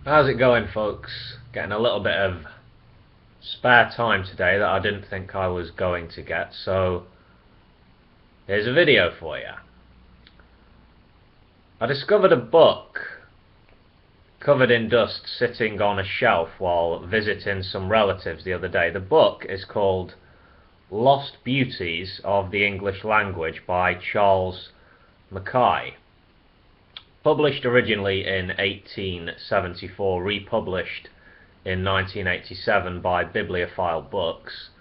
How's it going, folks? Getting a little bit of spare time today that I didn't think I was going to get, so here's a video for you. I discovered a book covered in dust sitting on a shelf while visiting some relatives the other day. The book is called Lost Beauties of the English Language by Charles Mackay. Published originally in 1874, republished in 1987 by Bibliophile Books.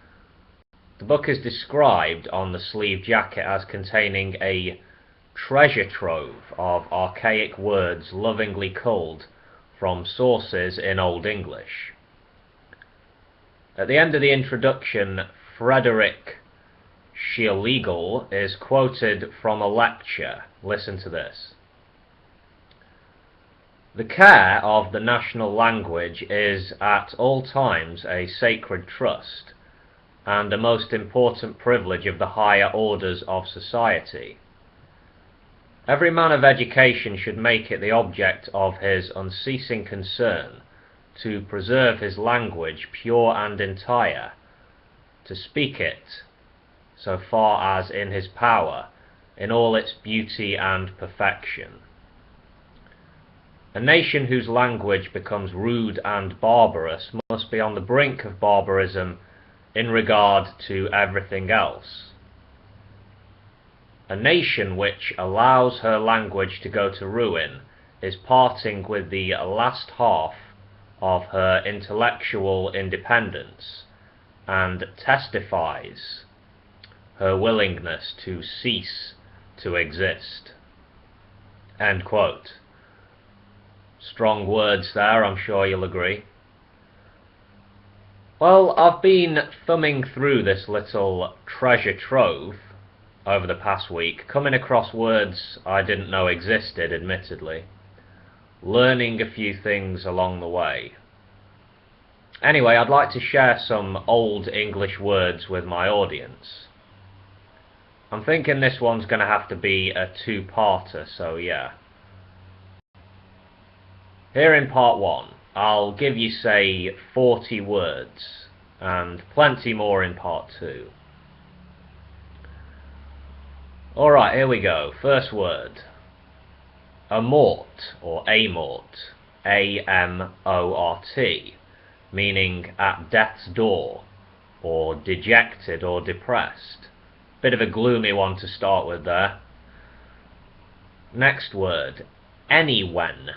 The book is described on the sleeve jacket as containing a treasure trove of archaic words lovingly culled from sources in Old English. At the end of the introduction, Frederick Schlegel is quoted from a lecture. Listen to this. The care of the national language is at all times a sacred trust, and a most important privilege of the higher orders of society. Every man of education should make it the object of his unceasing concern to preserve his language pure and entire, to speak it, so far as in his power, in all its beauty and perfection. A nation whose language becomes rude and barbarous must be on the brink of barbarism in regard to everything else. A nation which allows her language to go to ruin is parting with the last half of her intellectual independence, and testifies her willingness to cease to exist. End quote. Strong words there, I'm sure you'll agree. Well, I've been thumbing through this little treasure trove over the past week, coming across words I didn't know existed, admittedly, learning a few things along the way. Anyway, I'd like to share some Old English words with my audience. I'm thinking this one's going to have to be a two-parter, so yeah. Here in part 1, I'll give you, say, 40 words, and plenty more in part 2. Alright, here we go. First word. Amort, or amort, A-M-O-R-T, meaning at death's door, or dejected or depressed. Bit of a gloomy one to start with there. Next word. Anywhen,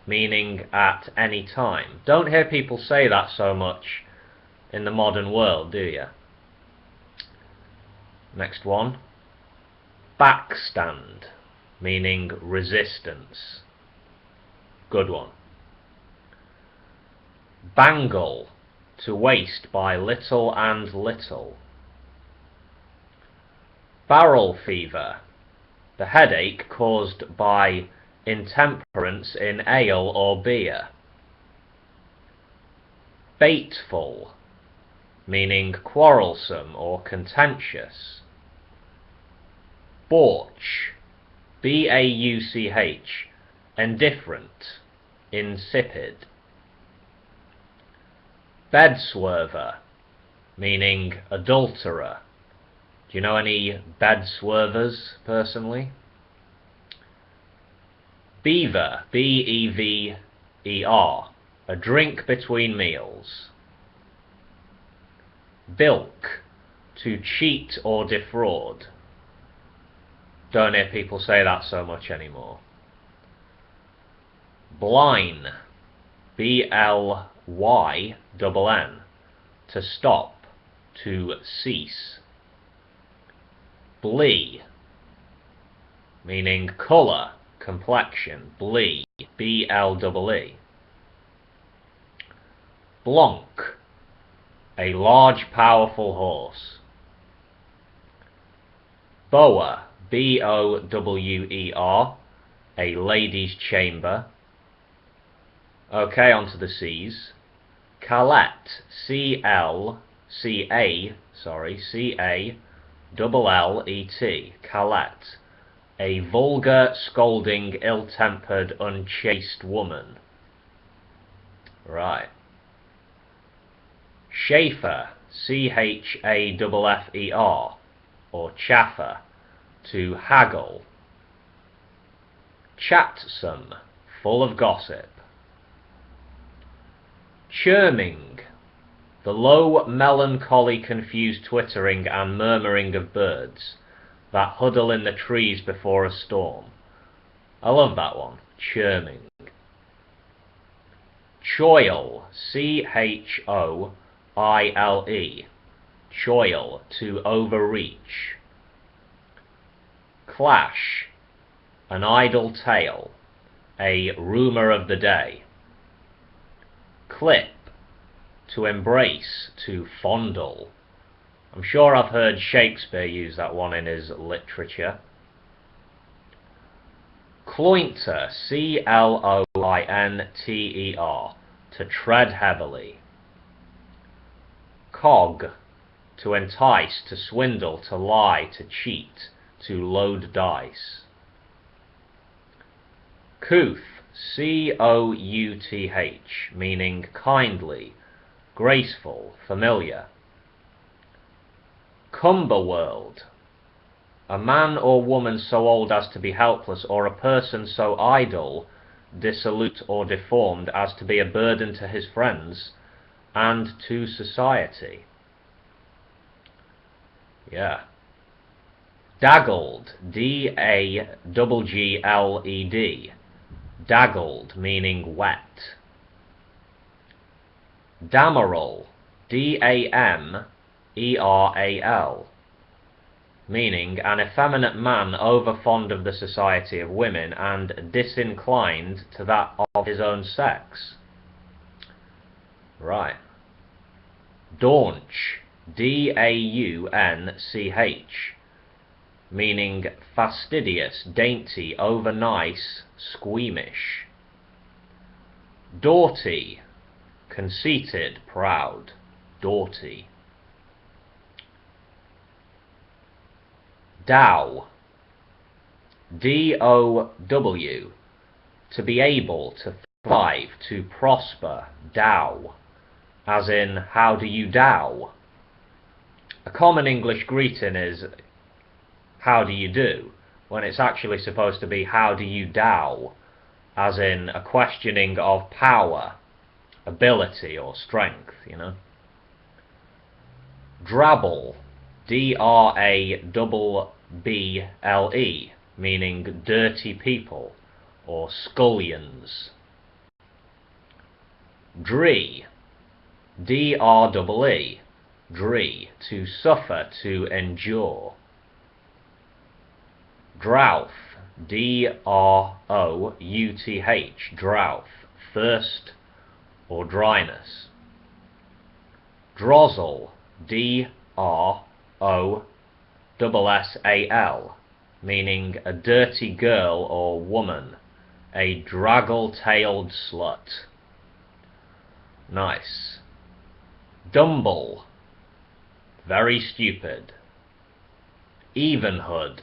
meaning at any time. Don't hear people say that so much in the modern world, do you? Next one. Backstand, meaning resistance. Good one. Bangle, to waste by little and little. Barrel fever, the headache caused by intemperance in ale or beer. Bateful, meaning quarrelsome or contentious. Bauch, B-A-U-C-H, indifferent, insipid. Bedswerver, meaning adulterer. Do you know any bedswervers personally? Beaver, B-E-V-E-R, a drink between meals. Bilk, to cheat or defraud. Don't hear people say that so much anymore. Bline, B-L-Y-N-N, to stop, to cease. Blee, meaning colour, complexion. Blee, B-L-E-E. Blonk, a large powerful horse. Bower, B-O-W-E-R, a lady's chamber. Okay, on to the C's. Calette, C-A-L-L-E-T, Calette, a vulgar, scolding, ill-tempered, unchaste woman. Right. Chafer, Chaffer, or chaffer, to haggle. Chatsome, full of gossip. Churming, the low, melancholy, confused twittering and murmuring of birds that huddle in the trees before a storm. I love that one. Churming. Choil, Choile, choil, to overreach. Clash, an idle tale, a rumour of the day. Clip, to embrace, to fondle. I'm sure I've heard Shakespeare use that one in his literature. Clointer, Clointer, to tread heavily. Cog, to entice, to swindle, to lie, to cheat, to load dice. Couth, Couth, meaning kindly, graceful, familiar. Cumberworld, a man or woman so old as to be helpless, or a person so idle, dissolute, or deformed as to be a burden to his friends and to society. Yeah. Daggled, Daggled, daggled, meaning wet. Dameral, Dameral, meaning an effeminate man over-fond of the society of women and disinclined to that of his own sex. Right. Daunch, Daunch, meaning fastidious, dainty, over-nice, squeamish. Doughty, conceited, proud, doughty. Dow, D-O-W, to be able, to thrive, to prosper, dow, as in, how do you dow? A common English greeting is, how do you do, when it's actually supposed to be, how do you dow, as in a questioning of power, ability, or strength, you know. Drabble, D-R-A-B-B-L-E, meaning dirty people, or scullions. Dree, D-R-E-E, dree, to suffer, to endure. Drouth, D-R-O-U-T-H, drouth, thirst or dryness. Drozzle, D-R-O-S-S-A-L, meaning a dirty girl or woman, a draggle-tailed slut. Nice. Dumble, very stupid. Evenhood,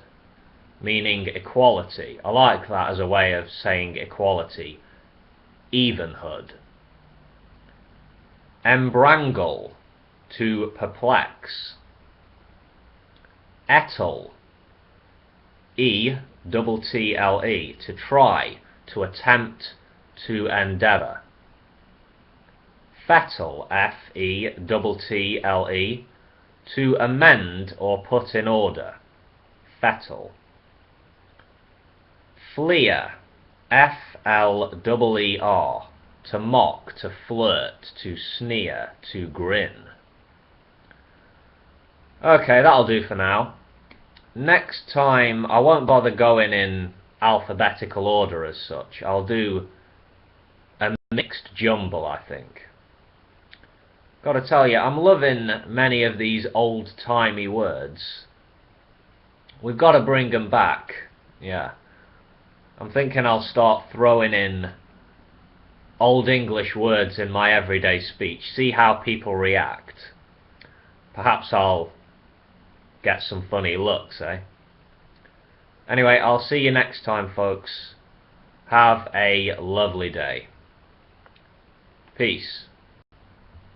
meaning equality. I like that as a way of saying equality. Evenhood. Embrangle, to perplex. Ettle, E-T-T-L-E, to try, to attempt, to endeavour. Fettle, F-E-T-T-L-E, to amend or put in order. Fettle. Fleer, F-L-E-E-R, to mock, to flirt, to sneer, to grin. Okay, that'll do for now. Next time, I won't bother going in alphabetical order as such. I'll do a mixed jumble, I think. Gotta tell you, I'm loving many of these old-timey words. We've got to bring them back. Yeah. I'm thinking I'll start throwing in Old English words in my everyday speech. See how people react. Perhaps I'll get some funny looks, eh? Anyway, I'll see you next time, folks. Have a lovely day. Peace.